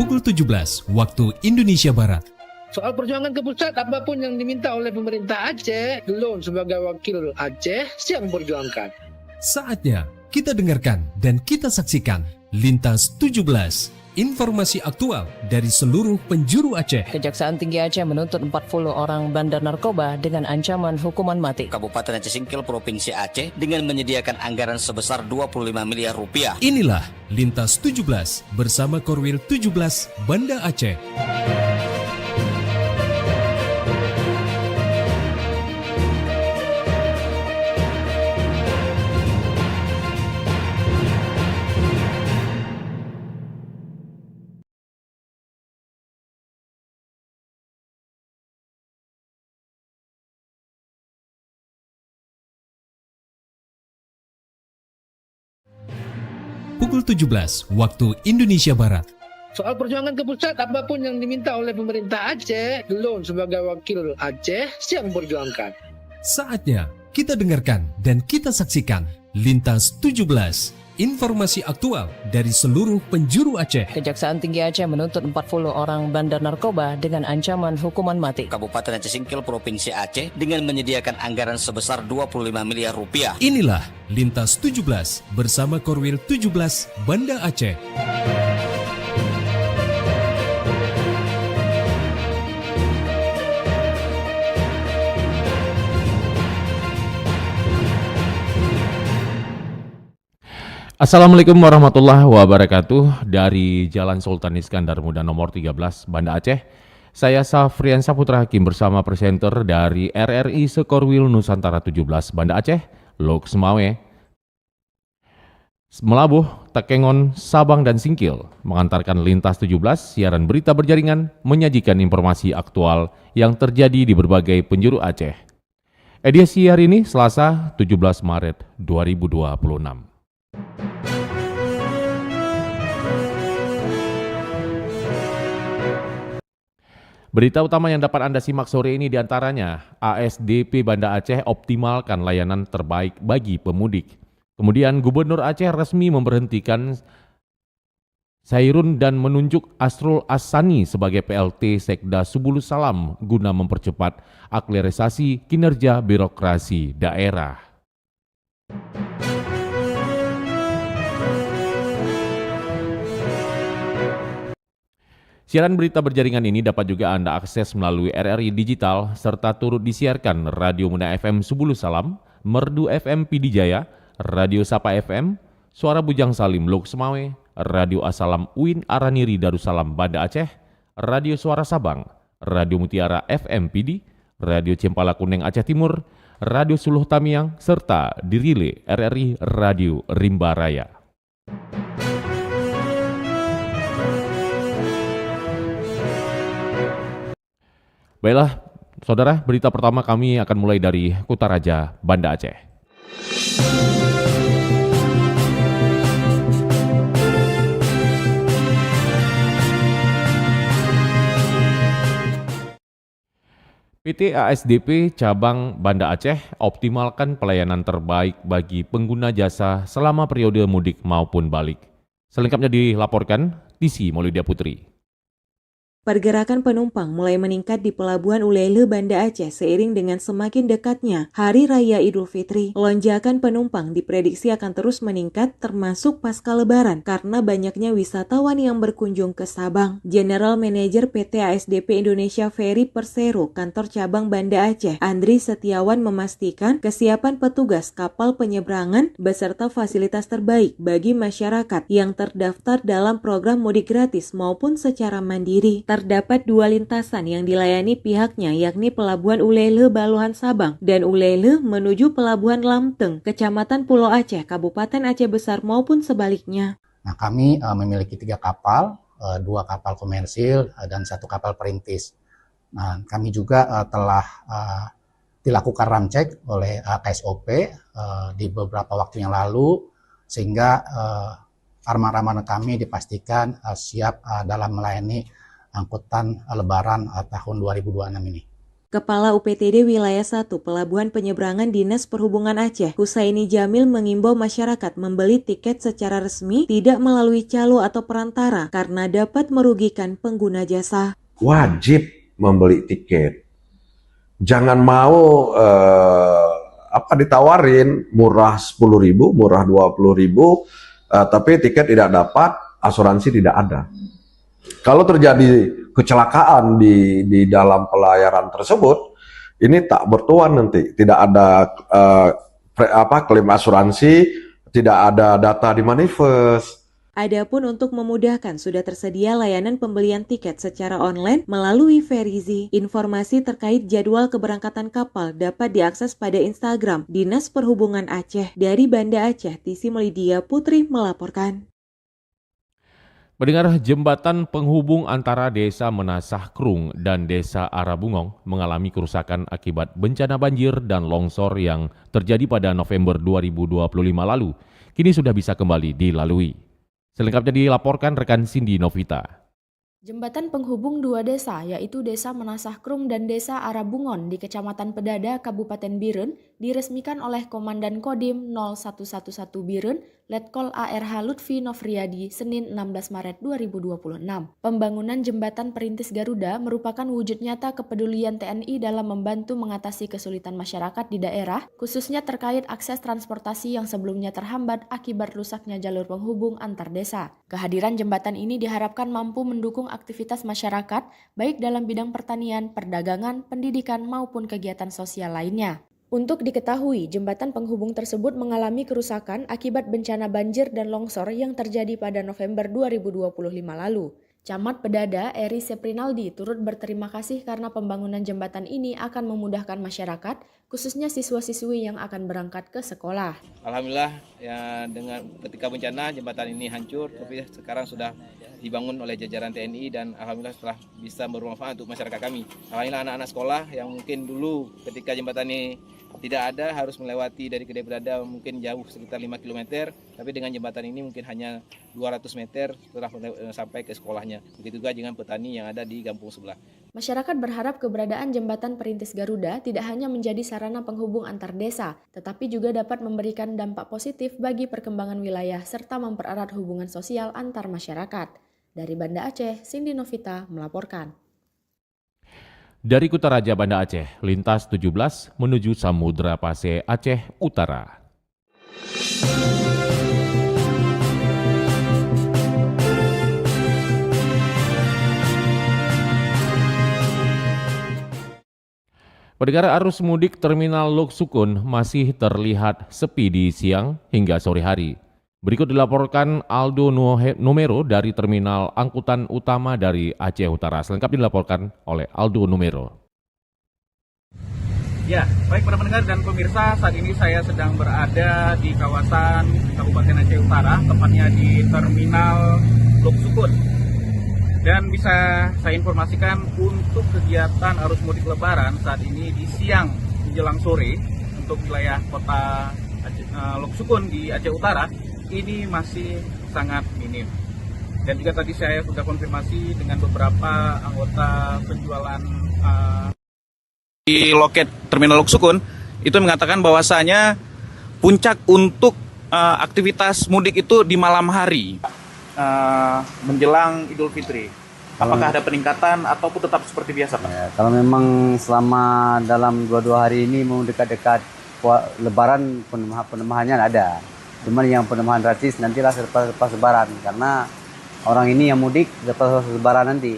pukul 17 waktu Indonesia Barat. Soal perjuangan ke pusat, apapun yang diminta oleh pemerintah Aceh, Gelon sebagai wakil Aceh siap memperjuangkan. Saatnya kita dengarkan dan kita saksikan Lintas 17, informasi aktual dari seluruh penjuru Aceh. Kejaksaan Tinggi Aceh menuntut 40 orang bandar narkoba dengan ancaman hukuman mati. Kabupaten Aceh Singkil Provinsi Aceh dengan menyediakan anggaran sebesar 25 miliar rupiah. Inilah Lintas 17 bersama Korwil 17 Banda Aceh. Pukul 17 waktu Indonesia Barat. Soal perjuangan ke pusat, apapun yang diminta oleh pemerintah Aceh, Gelon sebagai wakil Aceh siap memperjuangkan. Saatnya kita dengarkan dan kita saksikan Lintas 17, informasi aktual dari seluruh penjuru Aceh. Kejaksaan Tinggi Aceh menuntut 40 orang bandar narkoba dengan ancaman hukuman mati. Kabupaten Aceh Singkil Provinsi Aceh dengan menyediakan anggaran sebesar 25 miliar rupiah. Inilah Lintas 17 bersama Korwil 17 Banda Aceh. Assalamualaikum warahmatullahi wabarakatuh. Dari Jalan Sultan Iskandar Muda nomor 13 Banda Aceh, saya Safrian Saputra Hakim bersama presenter dari RRI Sekorwil Nusantara 17 Banda Aceh, Lok Semawe, Melabuh, Takengon, Sabang dan Singkil mengantarkan Lintas 17 siaran berita berjaringan menyajikan informasi aktual yang terjadi di berbagai penjuru Aceh. Edisi hari ini Selasa 17 Maret 2026. Berita utama yang dapat Anda simak sore ini diantaranya, ASDP Banda Aceh optimalkan layanan terbaik bagi pemudik. Kemudian Gubernur Aceh resmi memberhentikan Sairun dan menunjuk Asrul As-Sani sebagai PLT Sekda Subulus Salam guna mempercepat akselerasi kinerja birokrasi daerah. Siaran berita berjaringan ini dapat juga Anda akses melalui RRI Digital serta turut disiarkan Radio Muda FM Subulus Salam, Merdu FM Pidijaya, Radio Sapa FM, Suara Bujang Salim Lok Semawe, Radio Asalam Uin Araniri Darussalam Banda Aceh, Radio Suara Sabang, Radio Mutiara FM Pidi, Radio Cempala Kuneng Aceh Timur, Radio Suluh Tamiang, serta dirile RRI Radio Rimba Raya. Baiklah, saudara, berita pertama kami akan mulai dari Kutaraja, Banda Aceh. PT ASDP Cabang Banda Aceh optimalkan pelayanan terbaik bagi pengguna jasa selama periode mudik maupun balik. Selengkapnya dilaporkan Tisi Maulidia Putri. Pergerakan penumpang mulai meningkat di Pelabuhan Ulele Banda Aceh seiring dengan semakin dekatnya Hari Raya Idul Fitri. Lonjakan penumpang diprediksi akan terus meningkat termasuk pasca Lebaran karena banyaknya wisatawan yang berkunjung ke Sabang. General Manager PT ASDP Indonesia Ferry Persero Kantor Cabang Banda Aceh, Andri Setiawan memastikan kesiapan petugas kapal penyeberangan beserta fasilitas terbaik bagi masyarakat yang terdaftar dalam program mudik gratis maupun secara mandiri. Terdapat dua lintasan yang dilayani pihaknya yakni Pelabuhan Ulele Baluhan Sabang dan Ulele menuju Pelabuhan Lamteng, Kecamatan Pulau Aceh, Kabupaten Aceh Besar maupun sebaliknya. Nah, kami memiliki 3 kapal, 2 kapal komersil dan 1 kapal perintis. Nah, kami juga telah dilakukan ramcek oleh KSOP di beberapa waktu yang lalu sehingga armada-armada kami dipastikan siap dalam melayani angkutan Lebaran tahun 2026 ini. Kepala UPTD Wilayah 1 Pelabuhan Penyeberangan Dinas Perhubungan Aceh, Husaini Jamil mengimbau masyarakat membeli tiket secara resmi tidak melalui calo atau perantara karena dapat merugikan pengguna jasa. Wajib membeli tiket. Jangan mau ditawarin murah 10.000, murah 20.000, tapi tiket tidak dapat, asuransi tidak ada. Kalau terjadi kecelakaan di dalam pelayaran tersebut, ini tak bertuan nanti, tidak ada klaim asuransi, tidak ada data di manifest. Adapun untuk memudahkan, sudah tersedia layanan pembelian tiket secara online melalui Verizi. Informasi terkait jadwal keberangkatan kapal dapat diakses pada Instagram Dinas Perhubungan Aceh. Dari Banda Aceh, Tisi Melidia Putri melaporkan. Pendengar, jembatan penghubung antara Desa Menasah Krung dan Desa Arabungong mengalami kerusakan akibat bencana banjir dan longsor yang terjadi pada November 2025 lalu. Kini sudah bisa kembali dilalui. Selengkapnya dilaporkan rekan Cindy Novita. Jembatan penghubung dua desa, yaitu Desa Menasah Krung dan Desa Arabungon di Kecamatan Pedada, Kabupaten Biren, diresmikan oleh Komandan Kodim 0111 Biren, Letkol ARH Lutfi Novriadi, Senin 16 Maret 2026. Pembangunan Jembatan Perintis Garuda merupakan wujud nyata kepedulian TNI dalam membantu mengatasi kesulitan masyarakat di daerah, khususnya terkait akses transportasi yang sebelumnya terhambat akibat rusaknya jalur penghubung antar desa. Kehadiran jembatan ini diharapkan mampu mendukung aktivitas masyarakat, baik dalam bidang pertanian, perdagangan, pendidikan, maupun kegiatan sosial lainnya. Untuk diketahui, jembatan penghubung tersebut mengalami kerusakan akibat bencana banjir dan longsor yang terjadi pada November 2025 lalu. Camat Pedada, Eri Seprinaldi, turut berterima kasih karena pembangunan jembatan ini akan memudahkan masyarakat, khususnya siswa-siswi yang akan berangkat ke sekolah. Alhamdulillah, ya, dengan ketika bencana jembatan ini hancur, tapi sekarang sudah dibangun oleh jajaran TNI dan alhamdulillah setelah bisa bermanfaat untuk masyarakat kami. Alhamdulillah anak-anak sekolah yang mungkin dulu ketika jembatan ini tidak ada harus melewati dari Kedai Pedada mungkin jauh sekitar 5 km, tapi dengan jembatan ini mungkin hanya 200 meter setelah sampai ke sekolahnya. Begitu juga dengan petani yang ada di kampung sebelah. Masyarakat berharap keberadaan jembatan Perintis Garuda tidak hanya menjadi sarana penghubung antar desa, tetapi juga dapat memberikan dampak positif bagi perkembangan wilayah serta mempererat hubungan sosial antar masyarakat. Dari Banda Aceh, Cindy Novita melaporkan. Dari Kutaraja Banda Aceh, lintas 17 menuju Samudra Pasir Aceh Utara. Pendengar, arus mudik Terminal Lok Sukun masih terlihat sepi di siang hingga sore hari. Berikut dilaporkan Aldo Numero dari Terminal Angkutan Utama dari Aceh Utara. Selengkapnya dilaporkan oleh Aldo Numero. Ya, baik para pendengar dan pemirsa, saat ini saya sedang berada di kawasan Kabupaten Aceh Utara, tepatnya di Terminal Lok Sukun. Dan bisa saya informasikan untuk kegiatan arus mudik lebaran saat ini di siang menjelang sore untuk wilayah kota Lok Sukun di Aceh Utara ini masih sangat minim. Dan juga tadi saya sudah konfirmasi dengan beberapa anggota penjualan di loket Terminal Lok Sukun, itu mengatakan bahwasanya puncak untuk aktivitas mudik itu di malam hari menjelang Idul Fitri. Apakah ada peningkatan ataupun tetap seperti biasa, Pak? Ya, kalau memang selama dalam 2 hari ini mau dekat-dekat Lebaran penemahannya ada. Cuman yang penemahan gratis nantilah selepas Lebaran, karena orang ini yang mudik lepas Lebaran nanti,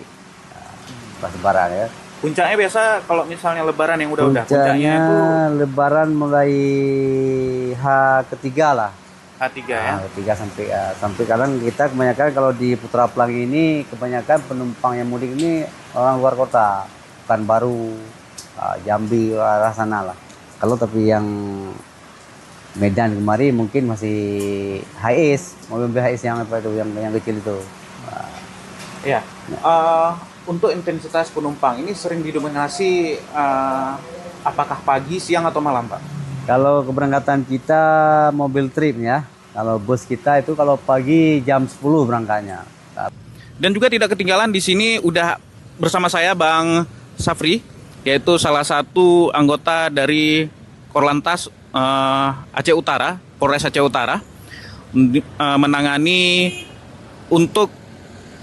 pas Lebaran ya. Puncaknya biasa kalau misalnya Lebaran yang udah-udah. Puncaknya itu Lebaran mulai H3 lah. H3 ya. H3 sampai kadang kita kebanyakan kalau di Putra Pelangi ini kebanyakan penumpang yang mudik ini orang luar kota, Pekanbaru, Jambi, arah sana lah. Kalau tapi yang Medan kemarin mungkin masih HS, mobil HS yang apa itu, yang kecil itu. Ya. Untuk intensitas penumpang ini sering didominasi apakah pagi, siang atau malam, Pak? Kalau keberangkatan kita mobil trip ya. Kalau bus kita itu kalau pagi jam 10 berangkatnya. Dan juga tidak ketinggalan di sini udah bersama saya Bang Safri yaitu salah satu anggota dari Korlantas Aceh Utara, Polres Aceh Utara, menangani untuk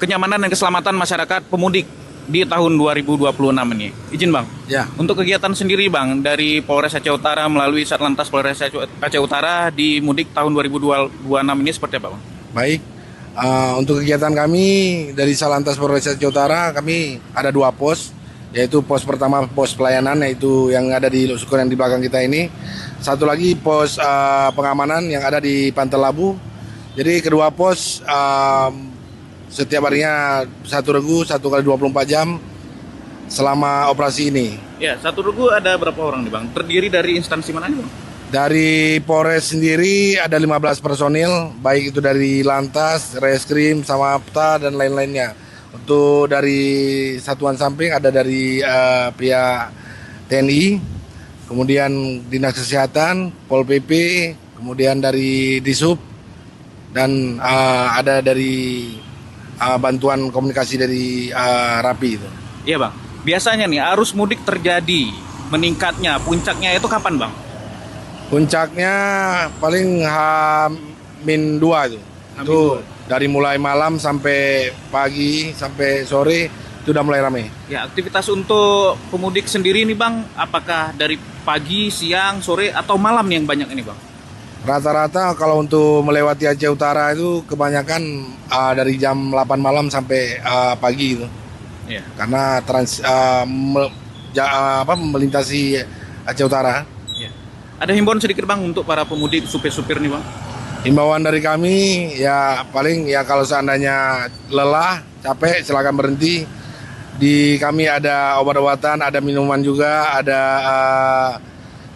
kenyamanan dan keselamatan masyarakat pemudik di tahun 2026 ini. Izin Bang. Ya. Untuk kegiatan sendiri Bang dari Polres Aceh Utara melalui Satlantas Polres Aceh Utara di mudik tahun 2026 ini seperti apa Bang? Baik. Untuk kegiatan kami dari Satlantas Polres Aceh Utara, kami ada 2 pos, yaitu pos pertama pos pelayanan, yaitu yang ada di Luksukun yang di belakang kita ini. Satu lagi pos pengamanan yang ada di Pantai Labu. Jadi kedua pos setiap harinya 1 regu 1 kali 24 jam selama operasi ini. Ya, 1 regu ada berapa orang nih Bang? Terdiri dari instansi mana nih Bang? Dari Polres sendiri ada 15 personil, baik itu dari Lantas, Reskrim, Samapta, dan lain-lainnya. Untuk dari satuan samping ada dari pihak TNI, kemudian Dinas Kesehatan, Pol PP, kemudian dari Disub, dan ada dari bantuan komunikasi dari Rapi itu. Iya Bang, biasanya nih arus mudik terjadi meningkatnya, puncaknya itu kapan Bang? Puncaknya paling H-2 itu. Itu dari mulai malam sampai pagi sampai sore itu udah mulai ramai. Ya, aktivitas untuk pemudik sendiri nih Bang, apakah dari pagi, siang, sore atau malam yang banyak ini Bang? Rata-rata kalau untuk melewati Aceh Utara itu kebanyakan dari jam 8 malam sampai pagi itu. Iya. Karena melintasi Aceh Utara. Iya. Ada himbauan sedikit Bang untuk para pemudik, supir-supir nih Bang? Himbauan dari kami ya paling ya kalau seandainya lelah, capek silakan berhenti. Di kami ada obat-obatan, ada minuman juga, ada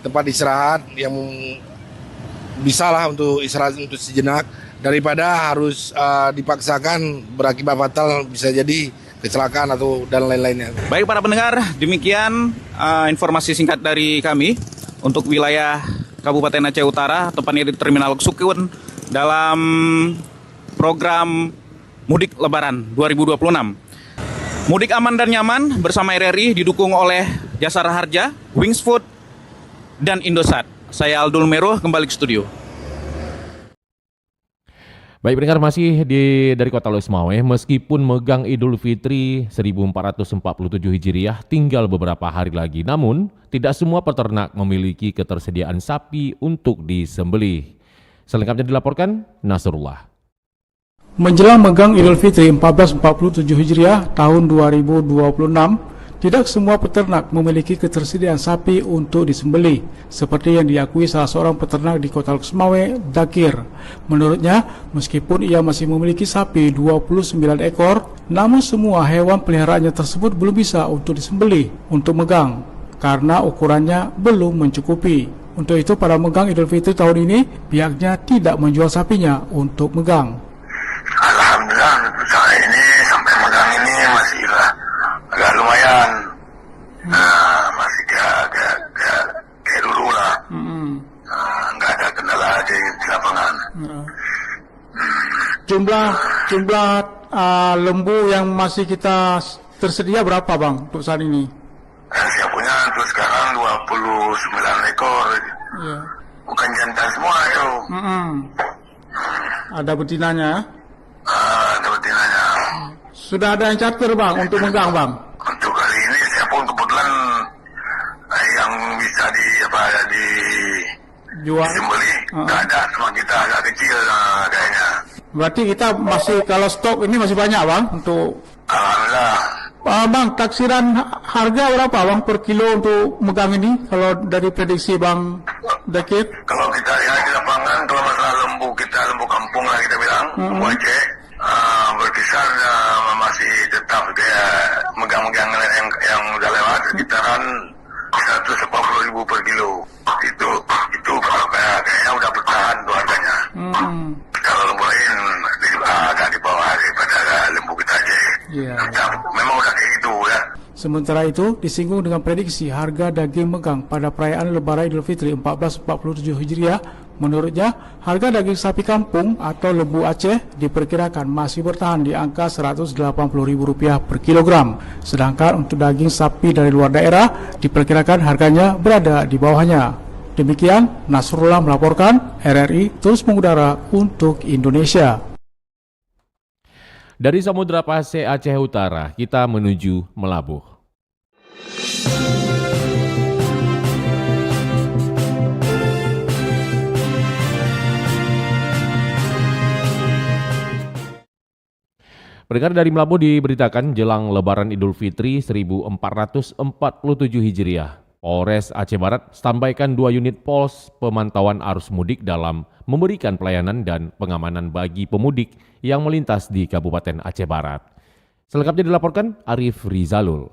tempat istirahat yang bisa lah untuk istirahat untuk sejenak daripada harus dipaksakan berakibat fatal, bisa jadi kecelakaan atau dan lain-lainnya. Baik para pendengar, demikian informasi singkat dari kami untuk wilayah Kabupaten Aceh Utara, tepatnya di Terminal Luksukun dalam program Mudik Lebaran 2026. Mudik aman dan nyaman bersama RRI didukung oleh Jasara Harja, Wings Food, dan Indosat. Saya Aldul Meruh kembali ke studio. Baik pendengar, masih dari Kota Losmawe, meskipun megang Idul Fitri 1447 Hijriah tinggal beberapa hari lagi, namun tidak semua peternak memiliki ketersediaan sapi untuk disembelih. Selengkapnya dilaporkan Nasrullah. Menjelang megang Idul Fitri 1447 Hijriah tahun 2026, tidak semua peternak memiliki ketersediaan sapi untuk disembelih, seperti yang diakui salah seorang peternak di Kota Losmawe, Dakir. Menurutnya, meskipun ia masih memiliki sapi 29 ekor, namun semua hewan peliharaannya tersebut belum bisa untuk disembelih untuk megang, karena ukurannya belum mencukupi. Untuk itu, pada megang Idul Fitri tahun ini, pihaknya tidak menjual sapinya untuk megang. Alhamdulillah, untuk saya ini sampai megang ini masih agak lumayan, masih kayak dulu lah, nggak ada kendala aja di lapangan. Jumlah lembu yang masih kita tersedia berapa Bang untuk saat ini? Saya punya untuk sekarang 29 ekor, Ya. bukan jantan semua itu. Ada betinanya? Ada betinanya. Sudah ada yang charter Bang untuk megang Bang? Untuk kali ini saya pun kebetulan yang bisa disembeli nggak ada, sama kita agak kecil kayaknya. Berarti kita masih, kalau stok ini masih banyak Bang untuk. Alhamdulillah. Bang, taksiran harga berapa Bang per kilo untuk megang ini kalau dari prediksi Bang Dakir? Kalau kita lihat di lapangan, kalau masalah lembu kita, lembu kampung lah kita bilang, lembu Aceh, berkisar masih tetap kayak megang-megang yang udah lewat sekitaran 140.000 per kilo. Itu kalau kayaknya udah bertahan tuh harganya. Kalau lembu lain agak di bawah daripada lembu kita aja. Yeah. Memang udah kayak gitu ya. Sementara itu, disinggung dengan prediksi harga daging megang pada perayaan Lebaran Idul Fitri 1447 Hijriah, menurutnya harga daging sapi kampung atau lembu Aceh diperkirakan masih bertahan di angka Rp180.000 per kilogram. Sedangkan untuk daging sapi dari luar daerah diperkirakan harganya berada di bawahnya. Demikian, Nasrullah melaporkan, RRI terus mengudara untuk Indonesia. Dari Samudra Pasai Aceh Utara, kita menuju Melabuh. Pendengar, dari Melabuh diberitakan jelang Lebaran Idul Fitri 1447 Hijriah. Polres Aceh Barat standbykan 2 unit pos pemantauan arus mudik dalam memberikan pelayanan dan pengamanan bagi pemudik yang melintas di Kabupaten Aceh Barat. Selengkapnya dilaporkan Arif Rizalul.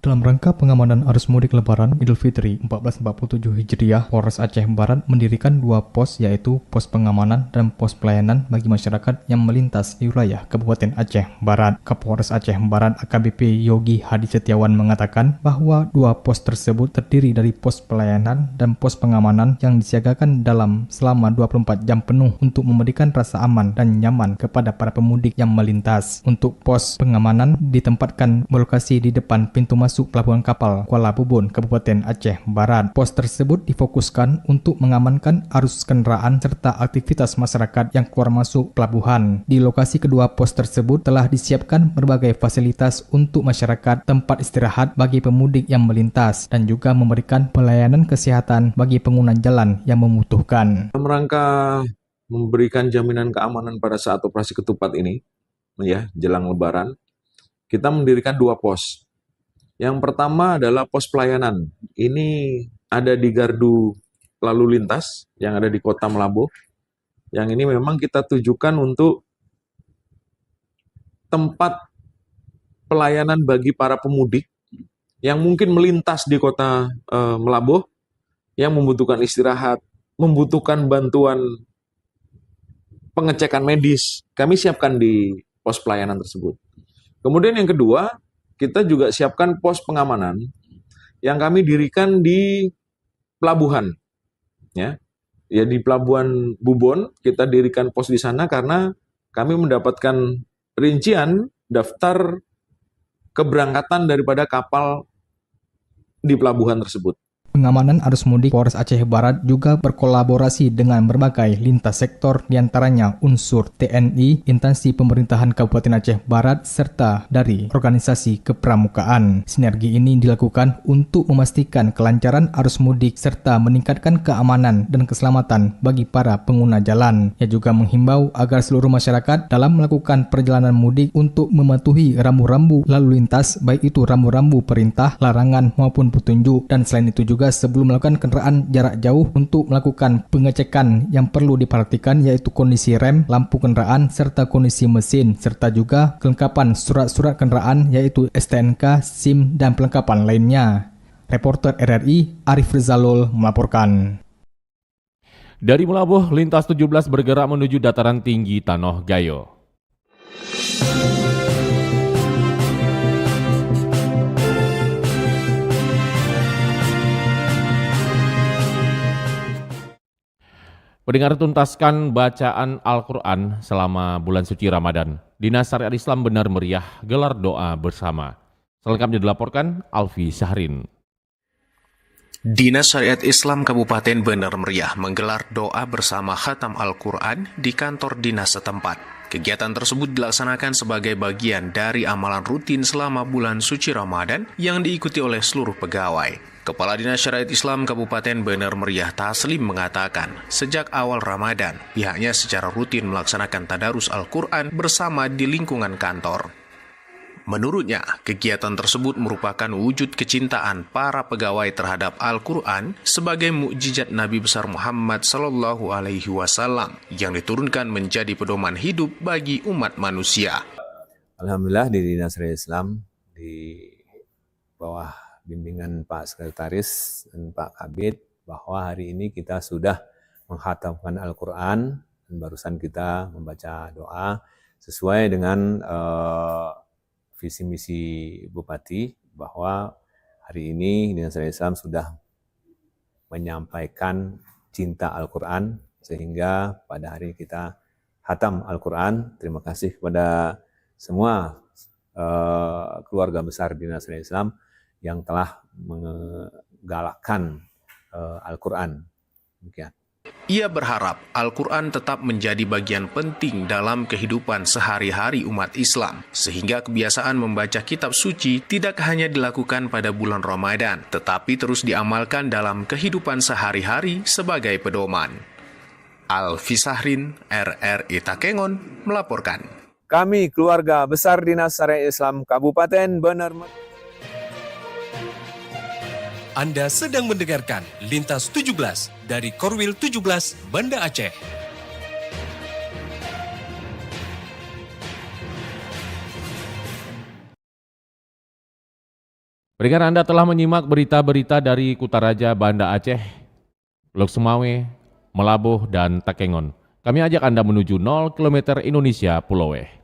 Dalam rangka pengamanan arus mudik Lebaran Idul Fitri 1447 Hijriah, Polres Aceh Barat mendirikan 2 pos, yaitu pos pengamanan dan pos pelayanan bagi masyarakat yang melintas di wilayah Kabupaten Aceh Barat. Kapolres Aceh Barat AKBP Yogi Hadi Setiawan mengatakan bahwa 2 pos tersebut terdiri dari pos pelayanan dan pos pengamanan yang disiagakan dalam selama 24 jam penuh untuk memberikan rasa aman dan nyaman kepada para pemudik yang melintas. Untuk pos pengamanan ditempatkan berlokasi di depan pintu masuk pelabuhan kapal Kuala Bubun, Kabupaten Aceh Barat. Pos tersebut difokuskan untuk mengamankan arus kendaraan serta aktivitas masyarakat yang keluar masuk pelabuhan. Di lokasi kedua pos tersebut telah disiapkan berbagai fasilitas untuk masyarakat, tempat istirahat bagi pemudik yang melintas, dan juga memberikan pelayanan kesehatan bagi pengguna jalan yang membutuhkan. Dalam rangka memberikan jaminan keamanan pada saat operasi ketupat ini, ya, jelang Lebaran, kita mendirikan 2 pos. Yang pertama adalah pos pelayanan. Ini ada di gardu lalu lintas yang ada di Kota Melabuh. Yang ini memang kita tujukan untuk tempat pelayanan bagi para pemudik yang mungkin melintas di Kota Melabuh, yang membutuhkan istirahat, membutuhkan bantuan pengecekan medis. Kami siapkan di pos pelayanan tersebut. Kemudian yang kedua, kita juga siapkan pos pengamanan yang kami dirikan di pelabuhan, ya di Pelabuhan Bubon kita dirikan pos di sana karena kami mendapatkan rincian daftar keberangkatan daripada kapal di pelabuhan tersebut. Pengamanan arus mudik Polres Aceh Barat juga berkolaborasi dengan berbagai lintas sektor, diantaranya unsur TNI, instansi pemerintahan Kabupaten Aceh Barat, serta dari organisasi kepramukaan. Sinergi ini dilakukan untuk memastikan kelancaran arus mudik serta meningkatkan keamanan dan keselamatan bagi para pengguna jalan. Ia juga menghimbau agar seluruh masyarakat dalam melakukan perjalanan mudik untuk mematuhi rambu-rambu lalu lintas, baik itu rambu-rambu perintah, larangan maupun petunjuk, dan selain itu juga sebelum melakukan kendaraan jarak jauh untuk melakukan pengecekan yang perlu diperhatikan, yaitu kondisi rem, lampu kendaraan, serta kondisi mesin, serta juga kelengkapan surat-surat kendaraan yaitu STNK, SIM, dan pelengkapan lainnya. Reporter RRI Arif Rizalul melaporkan. Dari Melabuh, lintas 17 bergerak menuju dataran tinggi Tanoh Gayo. Pendengar, tuntaskan bacaan Al-Quran selama bulan suci Ramadan. Dinas Syariat Islam Benar Meriah gelar doa bersama. Selengkapnya dilaporkan Alfi Syahrin. Dinas Syariat Islam Kabupaten Benar Meriah menggelar doa bersama khatam Al-Quran di kantor dinas setempat. Kegiatan tersebut dilaksanakan sebagai bagian dari amalan rutin selama bulan suci Ramadan yang diikuti oleh seluruh pegawai. Kepala Dinas Syariat Islam Kabupaten Benar Meriah Taslim mengatakan, sejak awal Ramadan, pihaknya secara rutin melaksanakan tadarus Al-Quran bersama di lingkungan kantor. Menurutnya, kegiatan tersebut merupakan wujud kecintaan para pegawai terhadap Al-Quran sebagai mukjizat Nabi besar Muhammad SAW yang diturunkan menjadi pedoman hidup bagi umat manusia. Alhamdulillah di Dinas Syariat Islam di bawah bimbingan Pak Sekretaris dan Pak Kabid bahwa hari ini kita sudah menghatamkan Al-Quran dan barusan kita membaca doa sesuai dengan visi misi Bupati bahwa hari ini Dinas Syariah Islam sudah menyampaikan cinta Al-Quran, sehingga pada hari kita hatam Al-Quran. Terima kasih kepada semua keluarga besar Dinas Syariah Islam yang telah menggalakkan Al-Quran. Demikian. Ia berharap Al-Quran tetap menjadi bagian penting dalam kehidupan sehari-hari umat Islam, sehingga kebiasaan membaca kitab suci tidak hanya dilakukan pada bulan Ramadan, tetapi terus diamalkan dalam kehidupan sehari-hari sebagai pedoman. Alfi Sahrin, RRI Takengon, melaporkan. Kami keluarga besar Dinas Syariah Islam Kabupaten Bener. Anda sedang mendengarkan Lintas 17 dari Korwil 17 Banda Aceh. Pendengar, Anda telah menyimak berita-berita dari Kutaraja, Banda Aceh, Lok Semawe, Melabuh, dan Takengon. Kami ajak Anda menuju 0 km Indonesia Pulowe.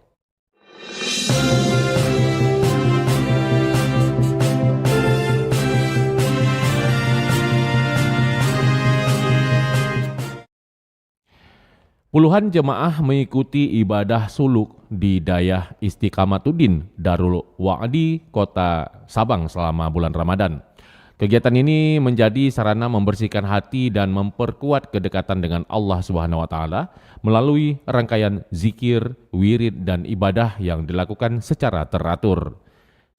Puluhan jemaah mengikuti ibadah suluk di Dayah Istiqamatuddin Darul Wa'di, Kota Sabang selama bulan Ramadan. Kegiatan ini menjadi sarana membersihkan hati dan memperkuat kedekatan dengan Allah Subhanahu wa taala melalui rangkaian zikir, wirid, dan ibadah yang dilakukan secara teratur.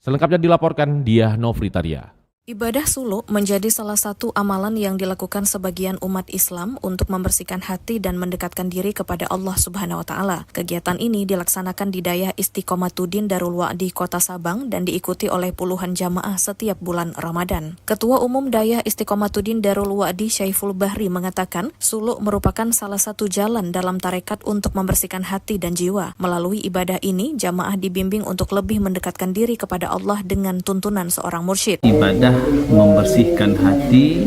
Selengkapnya dilaporkan Diah Novritaria. Ibadah suluk menjadi salah satu amalan yang dilakukan sebagian umat Islam untuk membersihkan hati dan mendekatkan diri kepada Allah Subhanahu wa taala. Kegiatan ini dilaksanakan di Dayah Istiqamatuddin Darul Wa'di, Kota Sabang, dan diikuti oleh puluhan jamaah setiap bulan Ramadan. Ketua Umum Dayah Istiqamatuddin Darul Wa'di, Syaiful Bahri, mengatakan suluk merupakan salah satu jalan dalam tarekat untuk membersihkan hati dan jiwa. Melalui ibadah ini, jamaah dibimbing untuk lebih mendekatkan diri kepada Allah dengan tuntunan seorang mursyid. Ibadah membersihkan hati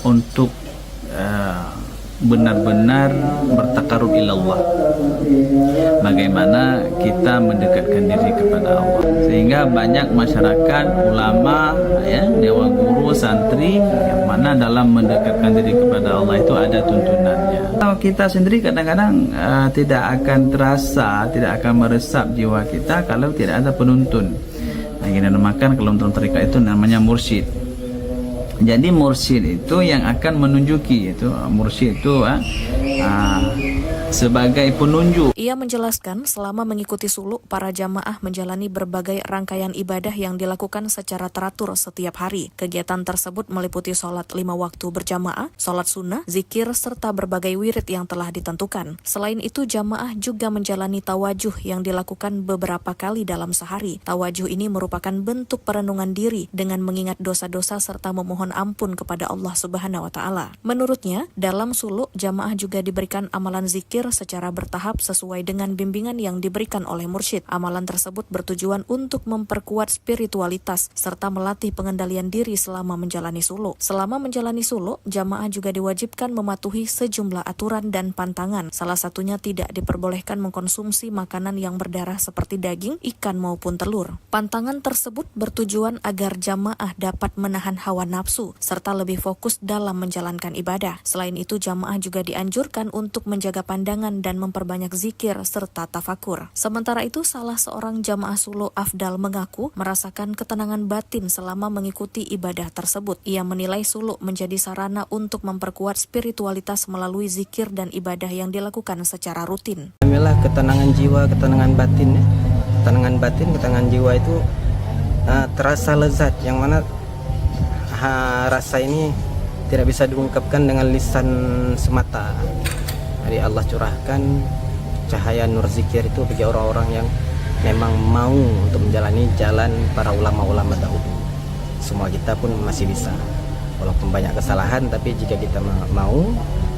untuk benar-benar bertakarub ilallah. Bagaimana kita mendekatkan diri kepada Allah. Sehingga banyak masyarakat, ulama, dewa guru, santri yang mana dalam mendekatkan diri kepada Allah itu ada tuntunannya. Kalau kita sendiri kadang-kadang tidak akan terasa, tidak akan meresap jiwa kita kalau tidak ada penuntun. Nah, ini dinamakan kalau dalam tarekat itu namanya mursyid. Jadi mursyid itu yang akan menunjuki, itu mursyid itu sebagai penunjuk. Ia menjelaskan selama mengikuti suluk, para jamaah menjalani berbagai rangkaian ibadah yang dilakukan secara teratur setiap hari. Kegiatan tersebut meliputi sholat 5 waktu berjamaah, sholat sunnah, zikir, serta berbagai wirid yang telah ditentukan. Selain itu, jamaah juga menjalani tawajuh yang dilakukan beberapa kali dalam sehari. Tawajuh ini merupakan bentuk perenungan diri dengan mengingat dosa-dosa serta memohon ampun kepada Allah Subhanahu wa taala. Menurutnya, dalam suluk, jamaah juga diberikan amalan zikir secara bertahap sesuai dengan bimbingan yang diberikan oleh mursyid. Amalan tersebut bertujuan untuk memperkuat spiritualitas serta melatih pengendalian diri selama menjalani suluk. Selama menjalani suluk, jamaah juga diwajibkan mematuhi sejumlah aturan dan pantangan. Salah satunya tidak diperbolehkan mengkonsumsi makanan yang berdarah seperti daging, ikan maupun telur. Pantangan tersebut bertujuan agar jamaah dapat menahan hawa nafsu serta lebih fokus dalam menjalankan ibadah. Selain itu, jamaah juga dianjurkan untuk menjaga pandangan dan memperbanyak zikir serta tafakur. Sementara itu, salah seorang jamaah suluk, Afdal, mengaku merasakan ketenangan batin selama mengikuti ibadah tersebut. Ia menilai suluk menjadi sarana untuk memperkuat spiritualitas melalui zikir dan ibadah yang dilakukan secara rutin. Alhamdulillah, ketenangan jiwa, ketenangan batin, ketenangan batin, ketenangan jiwa itu terasa lezat, yang mana rasa ini tidak bisa diungkapkan dengan lisan semata. Jadi Allah curahkan cahaya nur zikir itu bagi orang-orang yang memang mau untuk menjalani jalan para ulama-ulama dahulu. Semua kita pun masih bisa, walaupun banyak kesalahan, tapi jika kita mau,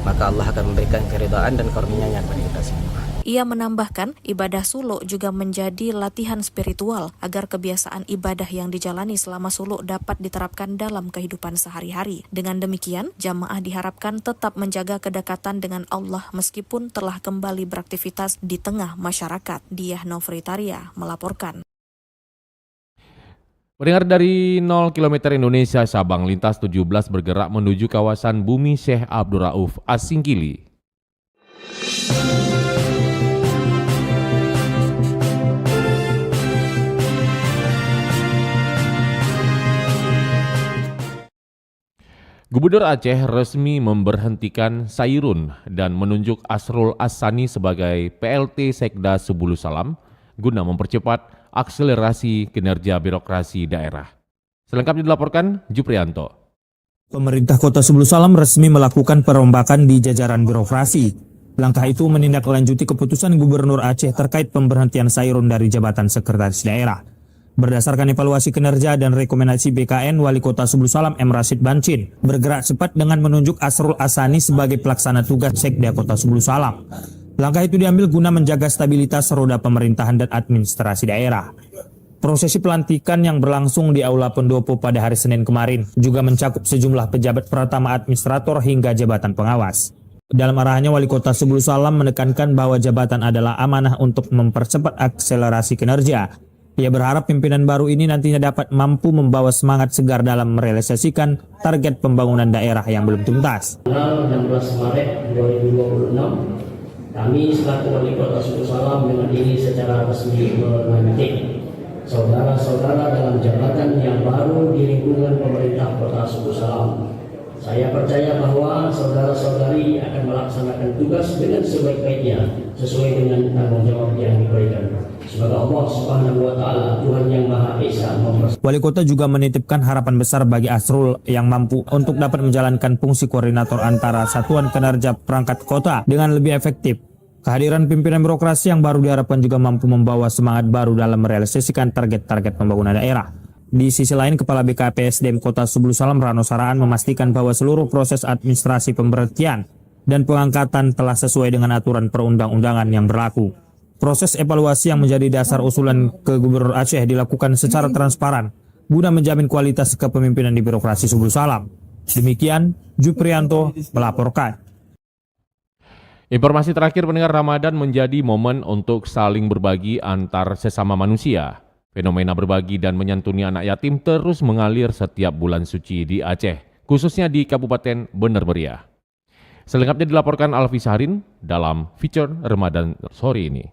maka Allah akan memberikan keridhaan dan karunia-Nya kepada kita semua. Ia menambahkan, ibadah suluk juga menjadi latihan spiritual agar kebiasaan ibadah yang dijalani selama suluk dapat diterapkan dalam kehidupan sehari-hari. Dengan demikian, jamaah diharapkan tetap menjaga kedekatan dengan Allah meskipun telah kembali beraktivitas di tengah masyarakat. Diah Novritaria melaporkan. Pendengar dari 0 km Indonesia Sabang, lintas 17 bergerak menuju kawasan Bumi Syekh Abdul Rauf Asingkili. Gubernur Aceh resmi memberhentikan Sairun dan menunjuk Asrul As-Sani sebagai PLT Sekda Sebulu Salam guna mempercepat akselerasi kinerja birokrasi daerah. Selengkapnya dilaporkan Juprianto. Pemerintah Kota Sebulu Salam resmi melakukan perombakan di jajaran birokrasi. Langkah itu menindaklanjuti keputusan Gubernur Aceh terkait pemberhentian Sairun dari jabatan Sekretaris Daerah. Berdasarkan evaluasi kinerja dan rekomendasi BKN, Wali Kota Sebulu Salam M. Rashid Bancin bergerak cepat dengan menunjuk Asrul As-Sani sebagai pelaksana tugas Sekda Kota Sebulu Salam. Langkah itu diambil guna menjaga stabilitas roda pemerintahan dan administrasi daerah. Prosesi pelantikan yang berlangsung di Aula Pendopo pada hari Senin kemarin juga mencakup sejumlah pejabat pratama administrator hingga jabatan pengawas. Dalam arahannya, Wali Kota Sebulu Salam menekankan bahwa jabatan adalah amanah untuk mempercepat akselerasi kinerja. Ia berharap pimpinan baru ini nantinya dapat mampu membawa semangat segar dalam merealisasikan target pembangunan daerah yang belum tuntas. Tanggal 16 Maret 2026, kami selaku Wali Kota Sebulu Salam dengan ini secara resmi melantik saudara-saudara dalam jabatan yang baru di lingkungan pemerintah Kota Sebulu Salam. Saya percaya bahwa saudara-saudari akan melaksanakan tugas dengan sebaik-baiknya sesuai dengan tanggung jawab yang diberikan. Semoga Allah Subhanahu wa Ta'ala, Tuhan yang Maha Esa, Wali Kota juga menitipkan harapan besar bagi Asrul yang mampu untuk dapat menjalankan fungsi koordinator antara satuan kinerja perangkat kota dengan lebih efektif. Kehadiran pimpinan birokrasi yang baru diharapkan juga mampu membawa semangat baru dalam merealisasikan target-target pembangunan daerah. Di sisi lain, Kepala BKPSDM Kota Sebulu Salam Rano Saraan memastikan bahwa seluruh proses administrasi pemberhentian dan pengangkatan telah sesuai dengan aturan perundang-undangan yang berlaku. Proses evaluasi yang menjadi dasar usulan ke Gubernur Aceh dilakukan secara transparan guna menjamin kualitas kepemimpinan di birokrasi Sebulu Salam. Demikian, Juprianto melaporkan. Informasi terakhir, pendengar, Ramadan menjadi momen untuk saling berbagi antar sesama manusia. Fenomena berbagi dan menyantuni anak yatim terus mengalir setiap bulan suci di Aceh, khususnya di Kabupaten Bener Meriah. Selengkapnya dilaporkan Alfi Saharin dalam feature Ramadan sore ini.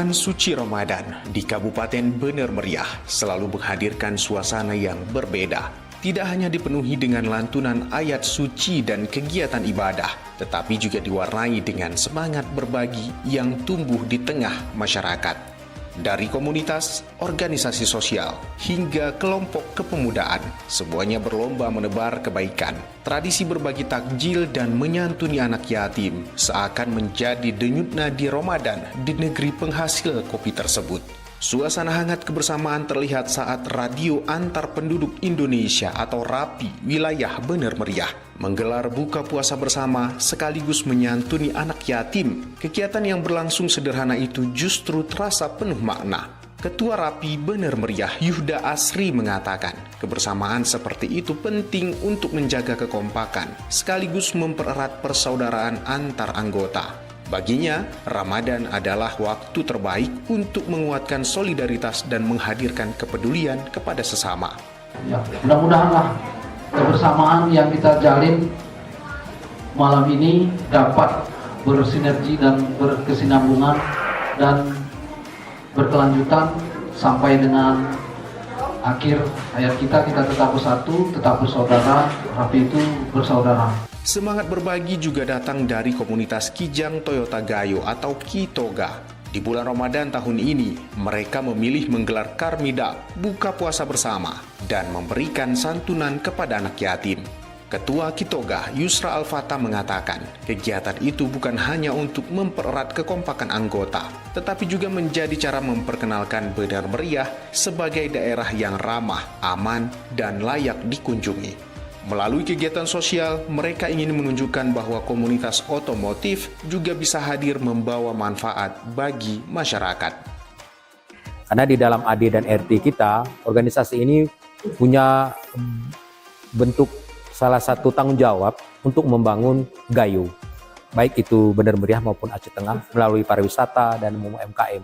Bulan suci Ramadan di Kabupaten Bener Meriah selalu menghadirkan suasana yang berbeda. Tidak hanya dipenuhi dengan lantunan ayat suci dan kegiatan ibadah, tetapi juga diwarnai dengan semangat berbagi yang tumbuh di tengah masyarakat. Dari komunitas, organisasi sosial, hingga kelompok kepemudaan, semuanya berlomba menebar kebaikan. Tradisi berbagi takjil dan menyantuni anak yatim seakan menjadi denyut nadi Ramadan di negeri penghasil kopi tersebut. Suasana hangat kebersamaan terlihat saat Radio Antar Penduduk Indonesia atau RAPI wilayah Bener Meriah menggelar buka puasa bersama sekaligus menyantuni anak yatim. Kegiatan yang berlangsung sederhana itu justru terasa penuh makna. Ketua RAPI Bener Meriah Yuhda Asri mengatakan, kebersamaan seperti itu penting untuk menjaga kekompakan sekaligus mempererat persaudaraan antar anggota. Baginya, Ramadan adalah waktu terbaik untuk menguatkan solidaritas dan menghadirkan kepedulian kepada sesama. Ya, mudah-mudahanlah kebersamaan yang kita jalin malam ini dapat bersinergi dan berkesinambungan dan berkelanjutan sampai dengan akhir hayat kita tetap bersatu, tetap bersaudara, RAPI itu bersaudara. Semangat berbagi juga datang dari komunitas Kijang Toyota Gayo atau Kitoga. Di bulan Ramadan tahun ini, mereka memilih menggelar karmida, buka puasa bersama, dan memberikan santunan kepada anak yatim. Ketua Kitoga, Yusra Al-Fatah mengatakan, kegiatan itu bukan hanya untuk mempererat kekompakan anggota, tetapi juga menjadi cara memperkenalkan Bener Meriah sebagai daerah yang ramah, aman, dan layak dikunjungi. Melalui kegiatan sosial, mereka ingin menunjukkan bahwa komunitas otomotif juga bisa hadir membawa manfaat bagi masyarakat. Karena di dalam AD dan RT kita, organisasi ini punya bentuk salah satu tanggung jawab untuk membangun Gayo, baik itu Bener Meriah maupun Aceh Tengah melalui pariwisata dan UMKM.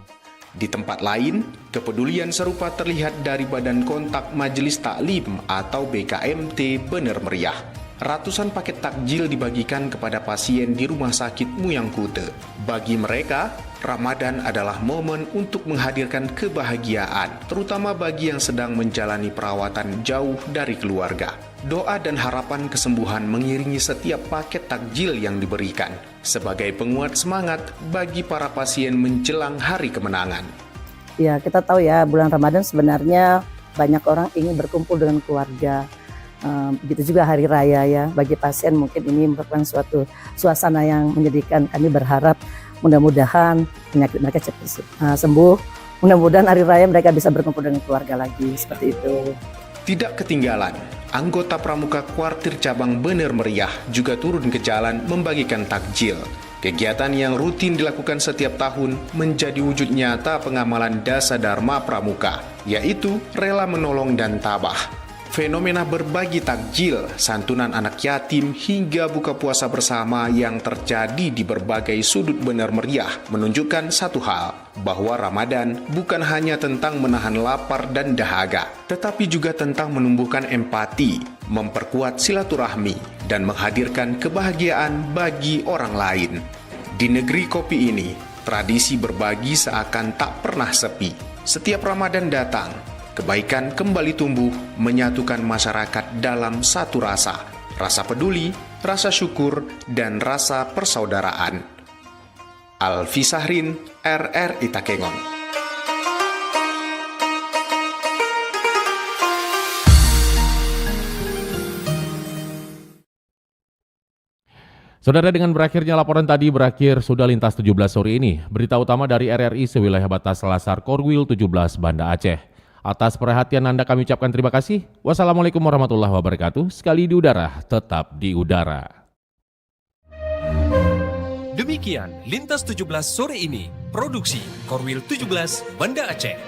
Di tempat lain, kepedulian serupa terlihat dari Badan Kontak Majelis Taklim atau BKMT Bener Meriah. Ratusan paket takjil dibagikan kepada pasien di Rumah Sakit Muyang Kute. Bagi mereka, Ramadan adalah momen untuk menghadirkan kebahagiaan, terutama bagi yang sedang menjalani perawatan jauh dari keluarga. Doa dan harapan kesembuhan mengiringi setiap paket takjil yang diberikan, sebagai penguat semangat bagi para pasien menjelang hari kemenangan. Ya, kita tahu ya, bulan Ramadan sebenarnya banyak orang ingin berkumpul dengan keluarga. Begitu juga hari raya ya, bagi pasien mungkin ini merupakan suatu suasana yang menyedihkan. Kami berharap mudah-mudahan penyakit mereka cepat sembuh, mudah-mudahan hari raya mereka bisa berkumpul dengan keluarga lagi, seperti itu. Tidak ketinggalan, anggota Pramuka Kuartir Cabang Bener Meriah juga turun ke jalan membagikan takjil. Kegiatan yang rutin dilakukan setiap tahun menjadi wujud nyata pengamalan Dasa Dharma Pramuka, yaitu rela menolong dan tabah. Fenomena berbagi takjil, santunan anak yatim, hingga buka puasa bersama yang terjadi di berbagai sudut Bener Meriah menunjukkan satu hal, bahwa Ramadan bukan hanya tentang menahan lapar dan dahaga, tetapi juga tentang menumbuhkan empati, memperkuat silaturahmi, dan menghadirkan kebahagiaan bagi orang lain. Di negeri kopi ini, tradisi berbagi seakan tak pernah sepi. Setiap Ramadan datang, kebaikan kembali tumbuh, menyatukan masyarakat dalam satu rasa peduli, rasa syukur, dan rasa persaudaraan. Alfi Sahrin, RRI Takengon. Saudara, dengan berakhirnya laporan tadi berakhir sudah lintas 17 sore ini. Berita utama dari RRI sewilayah batas Selasar Korwil 17 Banda Aceh. Atas perhatian Anda kami ucapkan terima kasih. Wassalamualaikum warahmatullahi wabarakatuh. Sekali di udara, tetap di udara. Demikian Lintas 17 sore ini. Produksi Korwil 17 Banda Aceh.